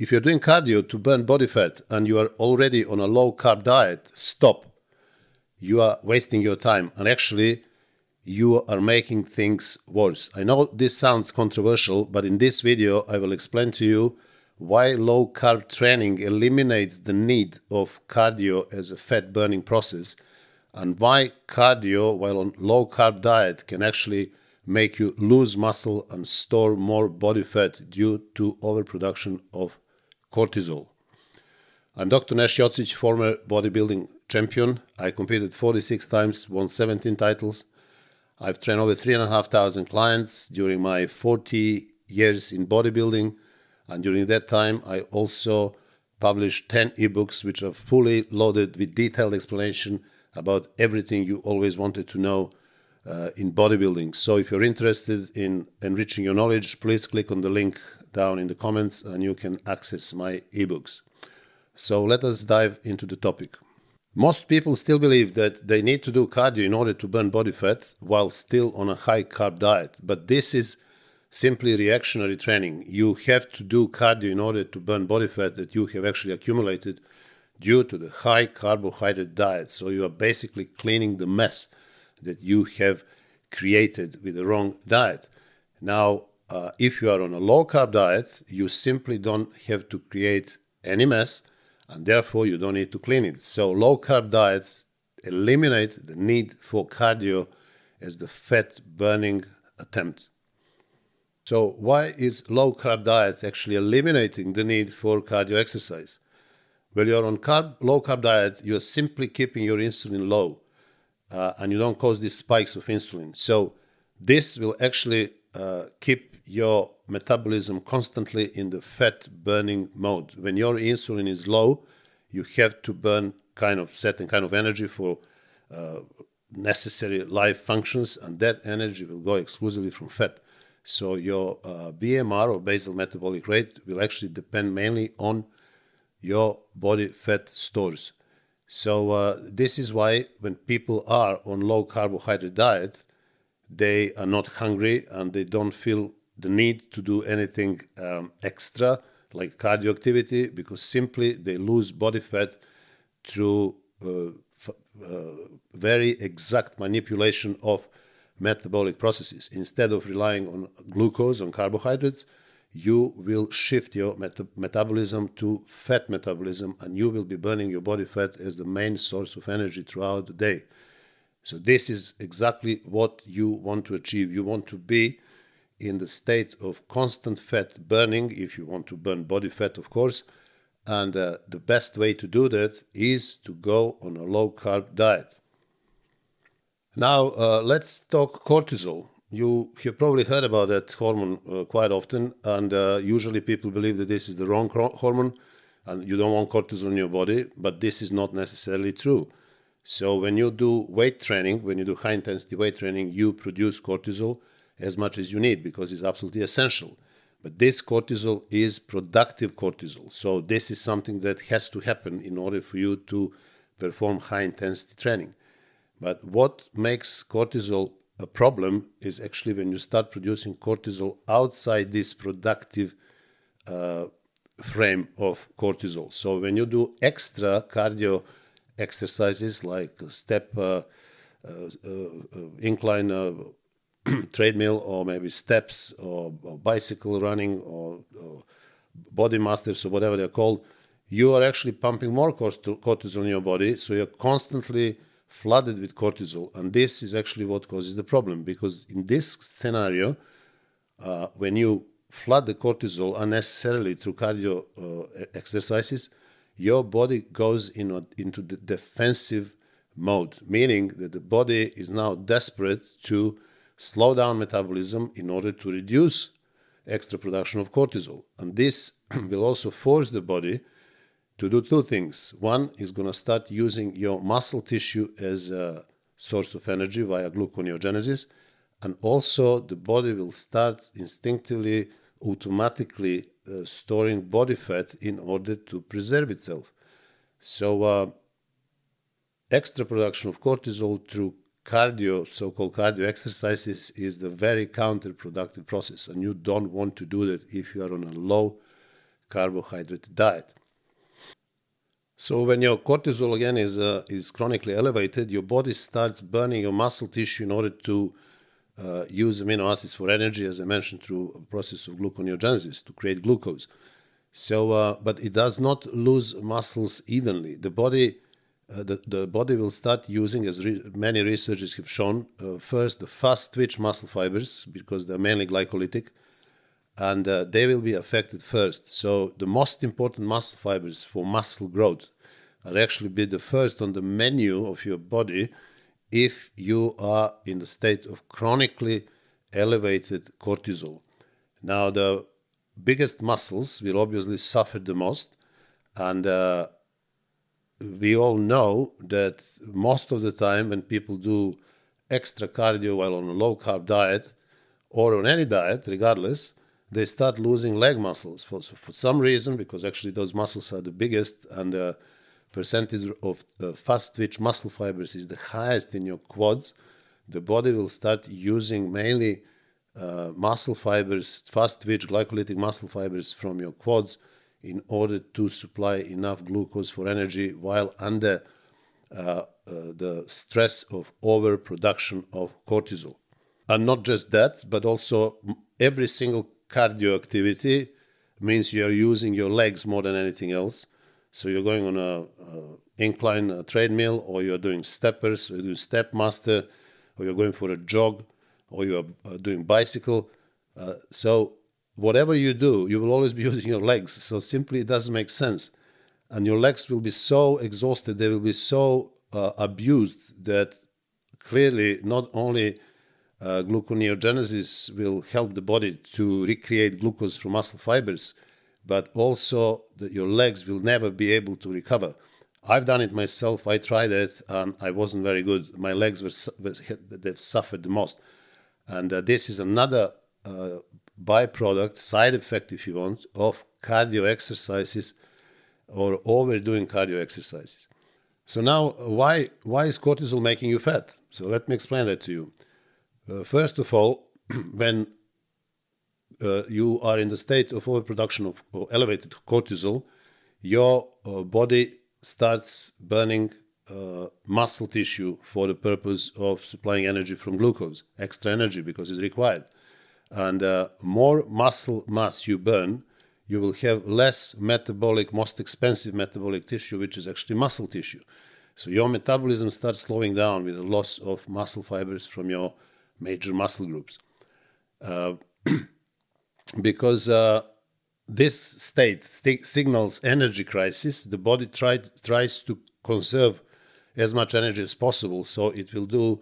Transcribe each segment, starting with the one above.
if you're doing cardio to burn body fat and you are already on a low-carb diet, stop. You are wasting your time, and actually you are making things worse. I know this sounds controversial, but in this video I will explain to you why low-carb training eliminates the need of cardio as a fat-burning process, and why cardio while on low-carb diet can actually make you lose muscle and store more body fat due to overproduction of cortisol. I'm Dr. Nash Jocic, former bodybuilding champion. I competed 46 times, won 17 titles. I've trained over 3,500 clients during my 40 years in bodybuilding, and during that time I also published 10 ebooks which are fully loaded with detailed explanation about everything you always wanted to know in bodybuilding. So if you're interested in enriching your knowledge, please click on the link down in the comments and you can access my ebooks. So let us dive into the topic. Most people still believe that they need to do cardio in order to burn body fat while still on a high-carb diet, but this is simply reactionary training. You have to do cardio in order to burn body fat that you have actually accumulated due to the high carbohydrate diet. So you are basically cleaning the mess that you have created with the wrong diet. Now, if you are on a low-carb diet, you simply don't have to create any mess, and therefore you don't need to clean it. So low-carb diets eliminate the need for cardio as the fat-burning attempt. So why is low-carb diet actually eliminating the need for cardio exercise? When you're on low-carb diet, you're simply keeping your insulin low, and you don't cause these spikes of insulin. So this will actually keep your metabolism constantly in the fat-burning mode. When your insulin is low, you have to burn certain kind of energy for necessary life functions, and that energy will go exclusively from fat. So your BMR, or basal metabolic rate, will actually depend mainly on your body fat stores. So this is why when people are on low carbohydrate diet, they are not hungry and they don't feel the need to do anything extra like cardio activity, because simply they lose body fat through very exact manipulation of metabolic processes. Instead of relying on glucose, on carbohydrates, you will shift your metabolism to fat metabolism, and you will be burning your body fat as the main source of energy throughout the day. So this is exactly what you want to achieve. You want to be in the state of constant fat burning, if you want to burn body fat, of course. And the best way to do that is to go on a low-carb diet. Now, let's talk cortisol. You have probably heard about that hormone quite often, and usually people believe that this is the wrong hormone and you don't want cortisol in your body, but this is not necessarily true. So when you do weight training, when you do high-intensity weight training, you produce cortisol as much as you need because it's absolutely essential. But this cortisol is productive cortisol. So this is something that has to happen in order for you to perform high-intensity training. But what makes cortisol a problem is actually when you start producing cortisol outside this productive frame of cortisol. So when you do extra cardio exercises like step incline treadmill, or maybe steps, or bicycle running, or body masters, or whatever they're called, you are actually pumping more cortisol in your body. So you're constantly flooded with cortisol, and this is actually what causes the problem, because in this scenario, when you flood the cortisol unnecessarily through cardio exercises, your body goes into the defensive mode, meaning that the body is now desperate to slow down metabolism in order to reduce extra production of cortisol. And this will also force the body to do two things. One is going to start using your muscle tissue as a source of energy via gluconeogenesis, and also the body will start instinctively, automatically storing body fat in order to preserve itself. So extra production of cortisol through cardio, so-called cardio exercises, is the very counterproductive process, and you don't want to do that if you are on a low carbohydrate diet. So when your cortisol again is chronically elevated, your body starts burning your muscle tissue in order to use amino acids for energy, as I mentioned, through a process of gluconeogenesis to create glucose. So, but it does not lose muscles evenly. The body will start using, as many researchers have shown, first the fast twitch muscle fibers, because they're mainly glycolytic, and they will be affected first. So the most important muscle fibers for muscle growth are actually be the first on the menu of your body if you are in the state of chronically elevated cortisol. Now, the biggest muscles will obviously suffer the most, and we all know that most of the time when people do extra cardio while on a low-carb diet or on any diet, regardless, they start losing leg muscles for some reason, because actually those muscles are the biggest, and the percentage of fast twitch muscle fibers is the highest in your quads. The body will start using mainly muscle fibers, fast twitch glycolytic muscle fibers from your quads in order to supply enough glucose for energy while under the stress of overproduction of cortisol. And not just that, but also every single cardio activity means you're using your legs more than anything else. So you're going on a incline treadmill, or you're doing steppers, or you're doing step master, or you're going for a jog, or you're doing bicycle. So whatever you do, you will always be using your legs. So simply it doesn't make sense. And your legs will be so exhausted, they will be so abused that clearly not only gluconeogenesis will help the body to recreate glucose from muscle fibers, but also that your legs will never be able to recover. I've done it myself. I tried it, and I wasn't very good. My legs they've suffered the most. And this is another byproduct, side effect, if you want, of cardio exercises or overdoing cardio exercises. So now, why is cortisol making you fat? So let me explain that to you. First of all, when you are in the state of overproduction of elevated cortisol, your body starts burning muscle tissue for the purpose of supplying energy from glucose, extra energy, because it's required. And more muscle mass you burn, you will have less metabolic, most expensive metabolic tissue, which is actually muscle tissue. So your metabolism starts slowing down with the loss of muscle fibers from your major muscle groups. Because this state signals energy crisis, the body tries to conserve as much energy as possible, so it will do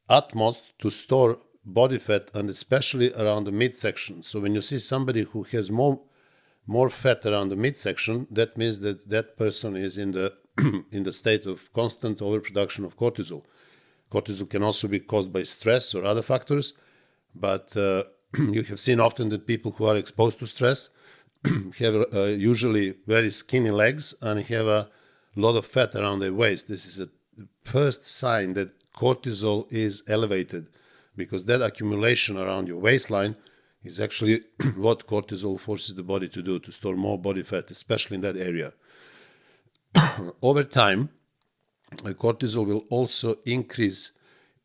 utmost to store body fat, and especially around the midsection. So when you see somebody who has more fat around the midsection, that means that that person is in the in the state of constant overproduction of cortisol. Cortisol can also be caused by stress or other factors, but you have seen often that people who are exposed to stress have usually very skinny legs and have a lot of fat around their waist. This is a first sign that cortisol is elevated, because that accumulation around your waistline is actually what cortisol forces the body to do, to store more body fat, especially in that area. Over time, cortisol will also increase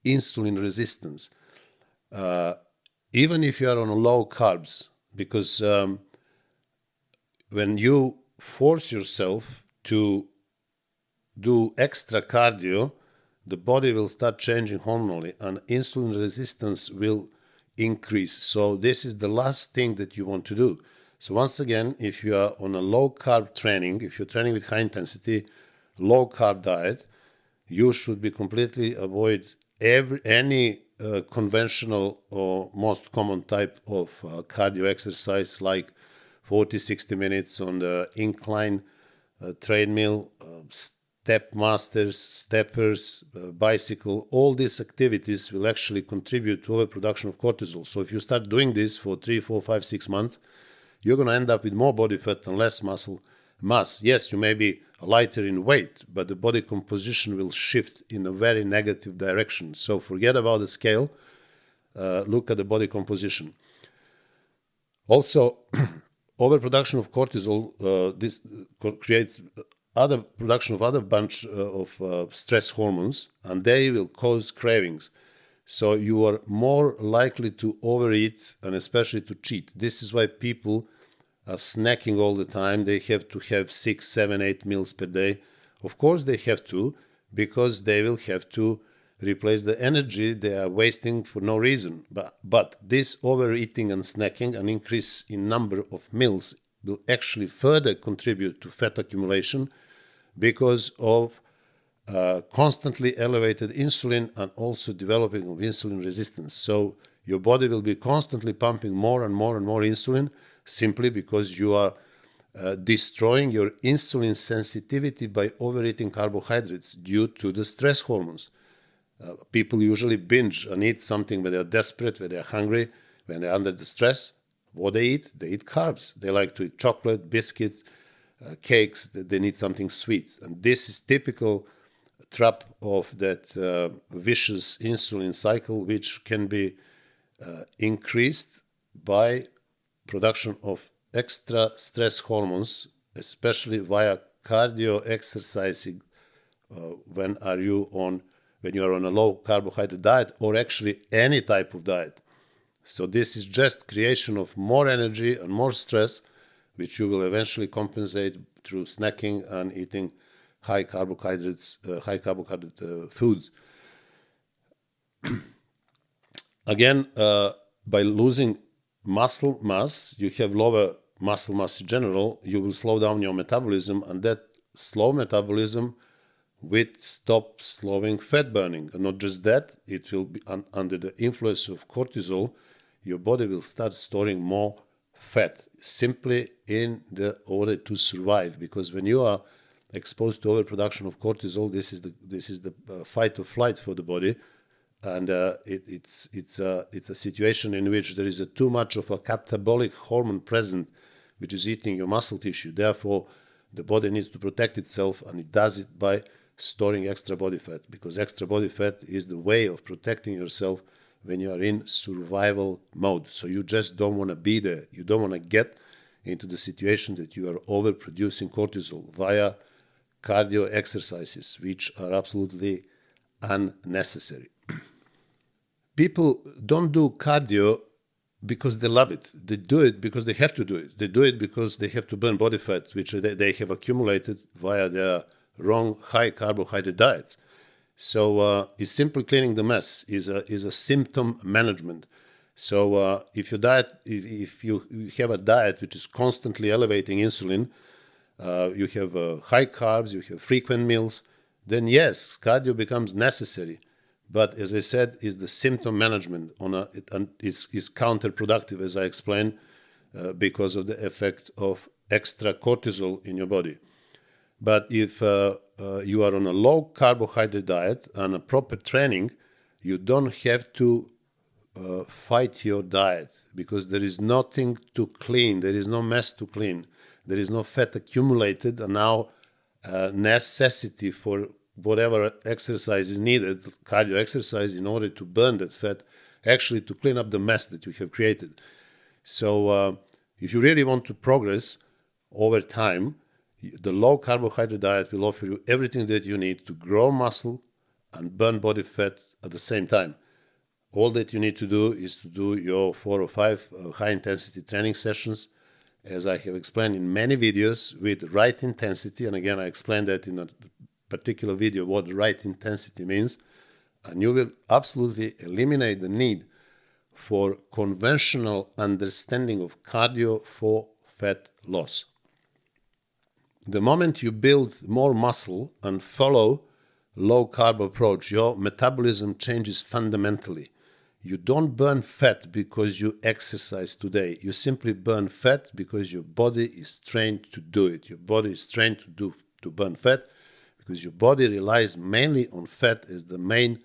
insulin resistance, even if you are on low carbs, because when you force yourself to do extra cardio, the body will start changing hormonally, and insulin resistance will increase. So this is the last thing that you want to do. So once again, if you are on a low-carb training, if you're training with high-intensity, low-carb diet, you should be completely avoid any conventional or most common type of cardio exercise, like 40-60 minutes on the incline treadmill, step masters, steppers, bicycle. All these activities will actually contribute to overproduction of cortisol. So if you start doing this for 3, 4, 5, 6 months, you're going to end up with more body fat and less muscle mass. Yes, you may be lighter in weight, but the body composition will shift in a very negative direction. So forget about the scale, look at the body composition. Also, overproduction of cortisol, this creates other production of other bunch of stress hormones, and they will cause cravings. So you are more likely to overeat and especially to cheat. This is why people are snacking all the time. They have to have 6, 7, 8 meals per day. Of course they have to, because they will have to replace the energy they are wasting for no reason. But this overeating and snacking, an increase in number of meals, will actually further contribute to fat accumulation because of constantly elevated insulin and also developing of insulin resistance. So your body will be constantly pumping more and more and more insulin, simply because you are destroying your insulin sensitivity by overeating carbohydrates due to the stress hormones. People usually binge and eat something when they're desperate, when they're hungry, when they're under the stress. What they eat? They eat carbs. They like to eat chocolate, biscuits, cakes. They need something sweet. And this is typical trap of that vicious insulin cycle, which can be increased by production of extra stress hormones, especially via cardio exercising when you are on a low carbohydrate diet, or actually any type of diet. So this is just creation of more energy and more stress, which you will eventually compensate through snacking and eating high carbohydrate foods. Again, by losing muscle mass, you have lower muscle mass in general, you will slow down your metabolism, and that slow metabolism will stop slowing fat burning. And not just that, it will be under the influence of cortisol, your body will start storing more fat simply in the order to survive. Because when you are exposed to overproduction of cortisol, this is the fight or flight for the body, and it's a situation in which there is too much of a catabolic hormone present, which is eating your muscle tissue. Therefore, the body needs to protect itself, and it does it by storing extra body fat, because extra body fat is the way of protecting yourself when you are in survival mode. So you just don't want to be there. You don't want to get into the situation that you are overproducing cortisol via cardio exercises, which are absolutely unnecessary. People don't do cardio because they love it. They do it because they have to do it. They do it because they have to burn body fat, which they have accumulated via their wrong high carbohydrate diets. So it's simply cleaning the mess, is a symptom management. So if you have a diet which is constantly elevating insulin, you have high carbs, you have frequent meals, then yes, cardio becomes necessary. But as I said, is the symptom management is counterproductive, as I explained, because of the effect of extra cortisol in your body. But if you are on a low carbohydrate diet and a proper training, you don't have to fight your diet, because there is nothing to clean. There is no mess to clean. There is no fat accumulated, and now necessity for whatever exercise is needed, cardio exercise, in order to burn that fat, actually to clean up the mess that you have created. So if you really want to progress over time, the low carbohydrate diet will offer you everything that you need to grow muscle and burn body fat at the same time. All that you need to do is to do your 4 or 5 high intensity training sessions, as I have explained in many videos, with right intensity. And again, I explained that in a particular video what right intensity means, and you will absolutely eliminate the need for conventional understanding of cardio for fat loss. The moment you build more muscle and follow low carb approach, your metabolism changes fundamentally. You don't burn fat because you exercise today. You simply burn fat because your body is trained to do it. Your body is trained to burn fat because your body relies mainly on fat as the main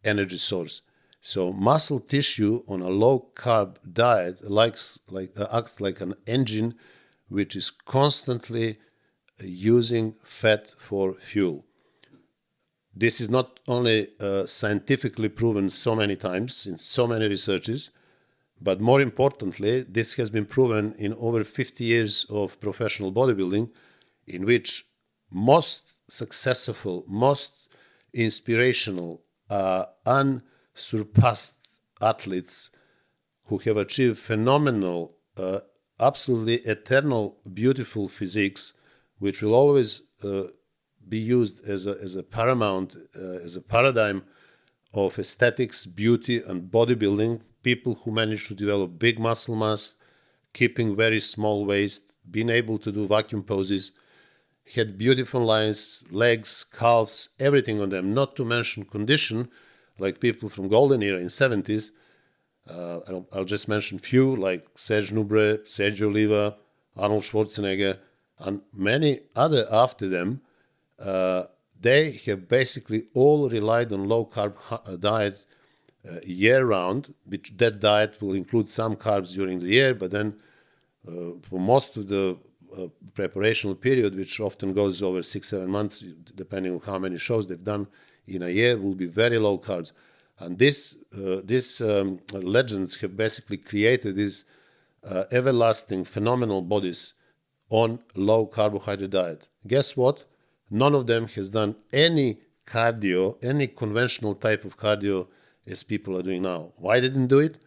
energy source. So muscle tissue on a low carb diet acts like an engine which is constantly using fat for fuel. This is not only scientifically proven so many times in so many researches, But more importantly, this has been proven in over 50 years of professional bodybuilding, in which most successful, most inspirational, unsurpassed athletes who have achieved phenomenal, absolutely eternal, beautiful physiques, which will always be used as a paramount, as a paradigm of aesthetics, beauty, and bodybuilding. People who manage to develop big muscle mass, keeping very small waist, being able to do vacuum poses, had beautiful lines, legs, calves, everything on them, not to mention condition, like people from golden era in 70s. I'll just mention few, like Serge Nubre, Sergio Oliva, Arnold Schwarzenegger, and many other after them. They have basically all relied on low-carb diet year-round, which that diet will include some carbs during the year, but then for most of the preparational period, which often goes over 6-7 months, depending on how many shows they've done in a year, will be very low carbs. And these legends have basically created these everlasting, phenomenal bodies on low carbohydrate diet. Guess what? None of them has done any cardio, any conventional type of cardio as people are doing now. Why they didn't do it?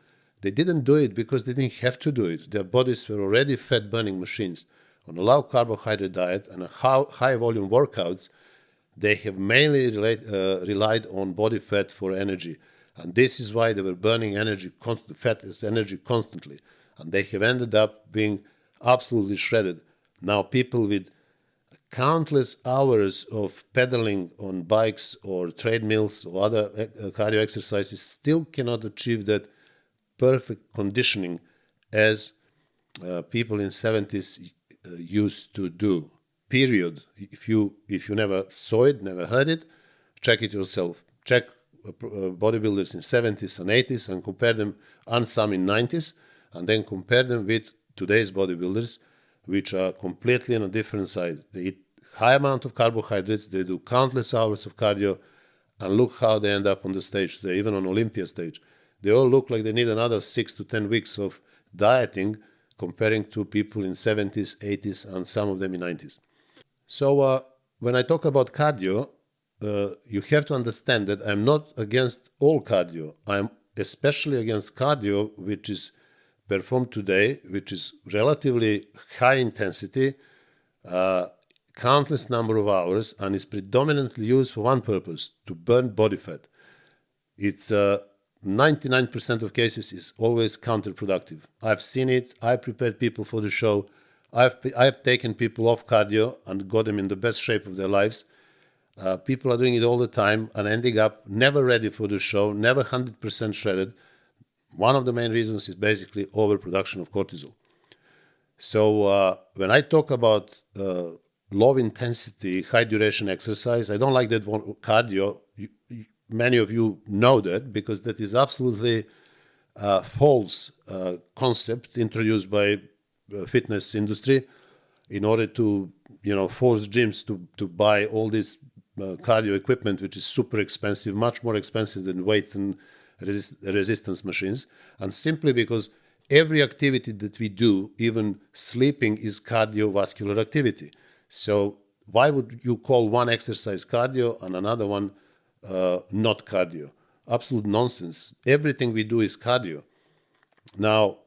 They didn't do it because they didn't have to do it. Their bodies were already fat-burning machines. On a low carbohydrate diet and a high volume workouts, they have mainly relied on body fat for energy. And this is why they were burning energy, fat as energy constantly. And they have ended up being absolutely shredded. Now people with countless hours of pedaling on bikes or treadmills or other cardio exercises still cannot achieve that perfect conditioning as people in 70s used to do. Period. If you never saw it, never heard it, check it yourself. Check bodybuilders in 70s and 80s and compare them, and some in 90s, and then compare them with today's bodybuilders, which are completely on a different side. They eat high amount of carbohydrates, they do countless hours of cardio, and look how they end up on the stage today, even on Olympia stage. They all look like they need another 6 to 10 weeks of dieting comparing to people in 70s, 80s, and some of them in 90s. So when I talk about cardio, you have to understand that I'm not against all cardio. I'm especially against cardio which is performed today, which is relatively high intensity, countless number of hours, and is predominantly used for one purpose, to burn body fat. It's 99% of cases is always counterproductive. I've seen it. I prepared people for the show. I've taken people off cardio and got them in the best shape of their lives. People are doing it all the time and ending up never ready for the show, never 100% shredded. One of the main reasons is basically overproduction of cortisol. So when I talk about low intensity, high duration exercise, I don't like that one, cardio. Many of you know that because that is absolutely false concept introduced by fitness industry in order to force gyms to buy all this cardio equipment, which is super expensive, much more expensive than weights and resistance machines, and simply because every activity that we do, even sleeping, is cardiovascular activity. So why would you call one exercise cardio and another one not cardio? Absolute nonsense. Everything we do is cardio. Now,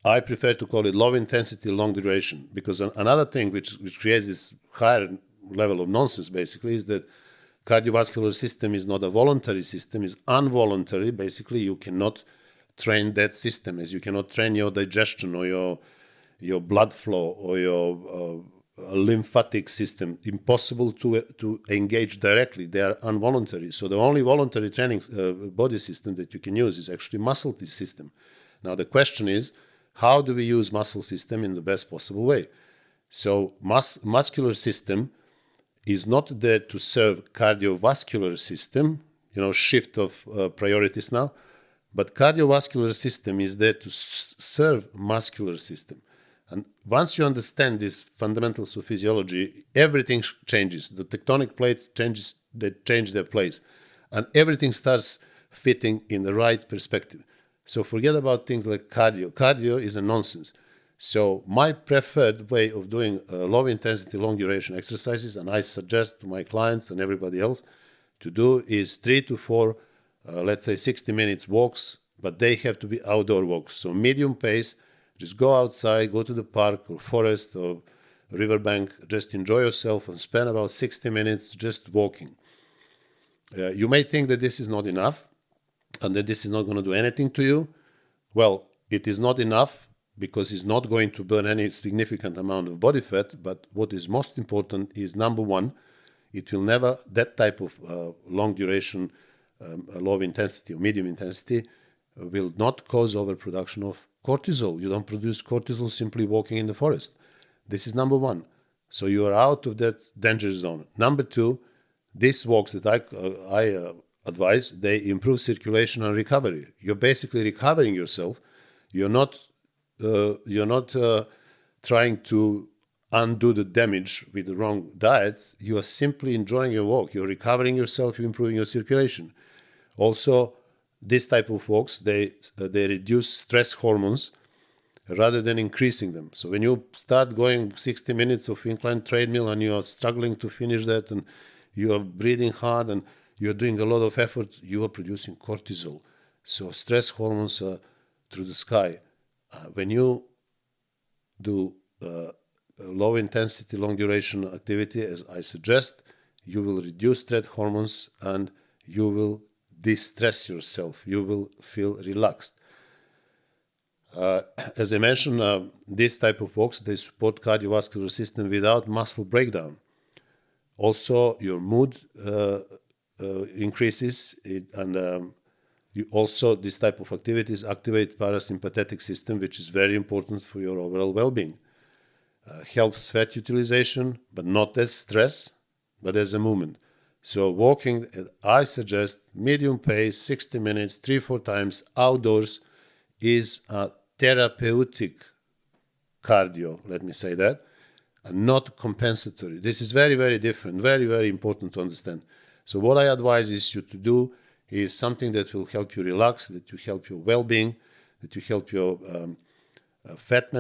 I prefer to call it low intensity, long duration, because another thing which creates this higher level of nonsense basically is that cardiovascular system is not a voluntary system, it's involuntary. Basically, you cannot train that system, as you cannot train your digestion or your blood flow or your lymphatic system. Impossible to engage directly. They are involuntary. So the only voluntary training body system that you can use is actually muscle system. Now the question is, how do we use muscle system in the best possible way? So muscular system is not there to serve cardiovascular system, shift of priorities now, but cardiovascular system is there to serve muscular system. And once you understand these fundamentals of physiology, everything changes. The tectonic plates they change their place, and everything starts fitting in the right perspective. So forget about things like cardio. Cardio is a nonsense. So my preferred way of doing low intensity, long duration exercises, and I suggest to my clients and everybody else to do, is 3 to 4, let's say 60 minutes walks, but they have to be outdoor walks. So medium pace, just go outside, go to the park or forest or riverbank, just enjoy yourself and spend about 60 minutes just walking. You may think that this is not enough and that this is not going to do anything to you. Well, it is not enough because it's not going to burn any significant amount of body fat. But what is most important is, number one, it will never, that type of long duration, low intensity or medium intensity will not cause overproduction of cortisol. You don't produce cortisol simply walking in the forest. This is number one. So you are out of that danger zone. Number two, these walks that I advise, they improve circulation and recovery. You're basically recovering yourself. You're not trying to undo the damage with the wrong diet. You are simply enjoying your walk. You're recovering yourself. You're improving your circulation. Also, this type of walks, they reduce stress hormones rather than increasing them. So when you start going 60 minutes of incline treadmill and you are struggling to finish that and you are breathing hard and you're doing a lot of effort, you are producing cortisol. So stress hormones are through the sky. When you do low intensity, long duration activity, as I suggest, you will reduce stress hormones and you will de-stress yourself. You will feel relaxed. As I mentioned, this type of walks, they support cardiovascular system without muscle breakdown. Also, your mood increases, this type of activities activate parasympathetic system, which is very important for your overall well-being. Helps fat utilization, but not as stress, but as a movement. So walking, I suggest medium pace, 60 minutes, 3-4 times outdoors is a therapeutic cardio, let me say that, and not compensatory. This is very, very different, very, very important to understand. So what I advise is you to do is something that will help you relax, that will help your well-being, that will help your fat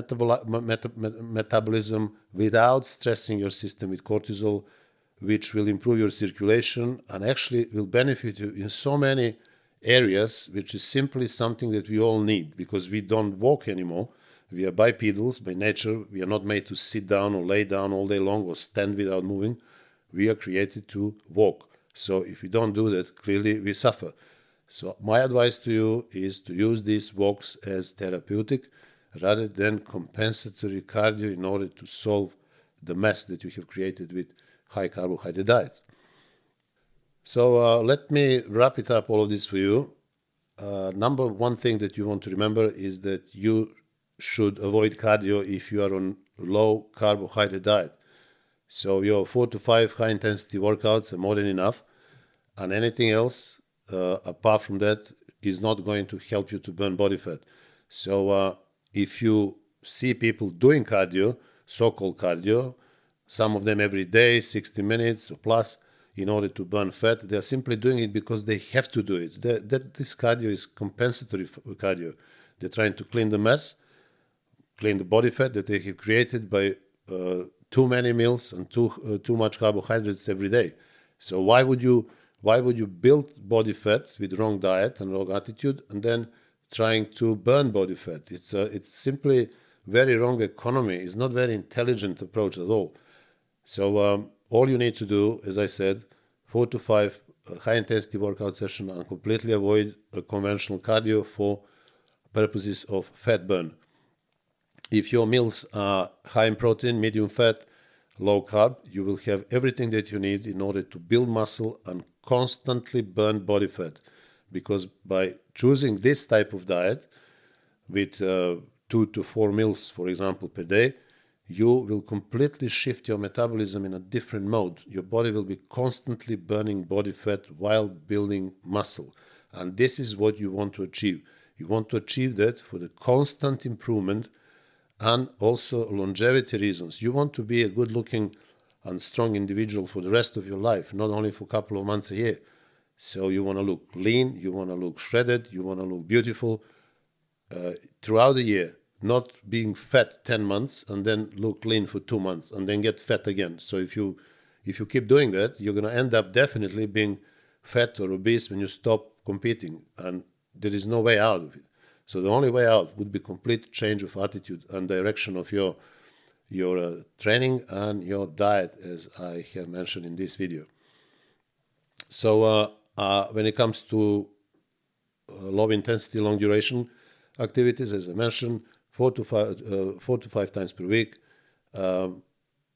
metabolism without stressing your system with cortisol, which will improve your circulation and actually will benefit you in so many areas, which is simply something that we all need because we don't walk anymore. We are bipedals by nature. We are not made to sit down or lay down all day long or stand without moving. We are created to walk. So if we don't do that, clearly we suffer. So my advice to you is to use these walks as therapeutic rather than compensatory cardio in order to solve the mess that you have created with high carbohydrate diets. So let me wrap it up, all of this for you. Number one thing that you want to remember is that you should avoid cardio if you are on low carbohydrate diet. So your 4 to 5 high intensity workouts are more than enough, and anything else apart from that is not going to help you to burn body fat. So if you see people doing cardio, so-called cardio, some of them every day, 60 minutes or plus, in order to burn fat, they are simply doing it because they have to do it. This cardio is compensatory cardio. They're trying to clean the mess, clean the body fat that they have created by too many meals and too much carbohydrates every day. So why would you build body fat with wrong diet and wrong attitude and then trying to burn body fat? It's simply very wrong economy. It's not very intelligent approach at all. So all you need to do, as I said, 4 to 5 high-intensity workout session and completely avoid a conventional cardio for purposes of fat burn. If your meals are high in protein, medium fat, low carb, you will have everything that you need in order to build muscle and constantly burn body fat. Because by choosing this type of diet with 2 to 4 meals, for example, per day, you will completely shift your metabolism in a different mode. Your body will be constantly burning body fat while building muscle. And this is what you want to achieve. You want to achieve that for the constant improvement and also longevity reasons. You want to be a good-looking and strong individual for the rest of your life, not only for a couple of months a year. So you want to look lean, you want to look shredded, you want to look beautiful, throughout the year, not being fat 10 months and then look lean for 2 months and then get fat again. So if you keep doing that, you're going to end up definitely being fat or obese when you stop competing, and there is no way out of it. So the only way out would be complete change of attitude and direction of your training and your diet, as I have mentioned in this video. So when it comes to low intensity, long duration activities, as I mentioned, 4 to 5 times per week,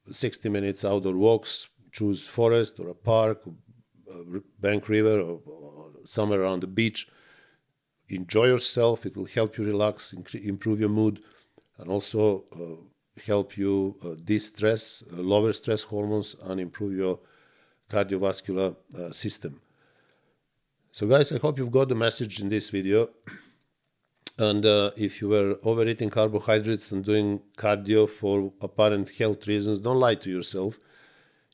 60 minutes outdoor walks, choose forest or a park, bank river, or somewhere around the beach. Enjoy yourself. It will help you relax, improve your mood, and also help you de-stress, lower stress hormones, and improve your cardiovascular system. So guys, I hope you've got the message in this video. And if you were overeating carbohydrates and doing cardio for apparent health reasons, don't lie to yourself.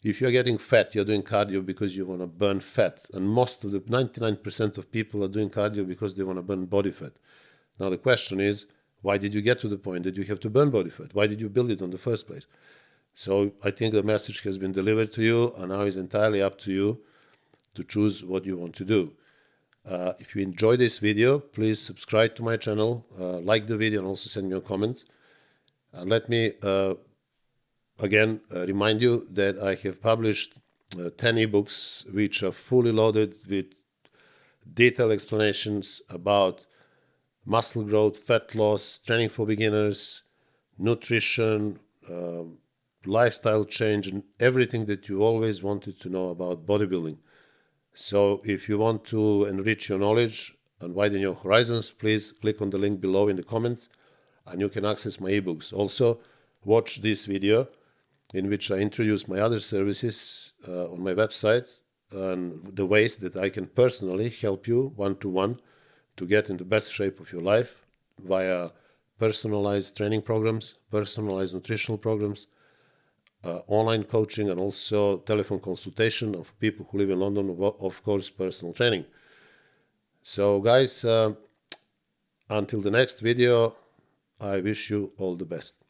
If you're getting fat, you're doing cardio because you want to burn fat. And most of the 99% of people are doing cardio because they want to burn body fat. Now the question is, why did you get to the point that you have to burn body fat? Why did you build it in the first place? So I think the message has been delivered to you, and now it's entirely up to you to choose what you want to do. If you enjoyed this video, please subscribe to my channel, like the video, and also send me your comments. And let me again remind you that I have published 10 ebooks which are fully loaded with detailed explanations about muscle growth, fat loss, training for beginners, nutrition, lifestyle change, and everything that you always wanted to know about bodybuilding. So if you want to enrich your knowledge and widen your horizons, please click on the link below in the comments and you can access my ebooks. Also, watch this video in which I introduce my other services on my website and the ways that I can personally help you one-to-one to get in the best shape of your life via personalized training programs, personalized nutritional programs, online coaching, and also telephone consultation of people who live in London, of course, personal training. So guys, until the next video, I wish you all the best.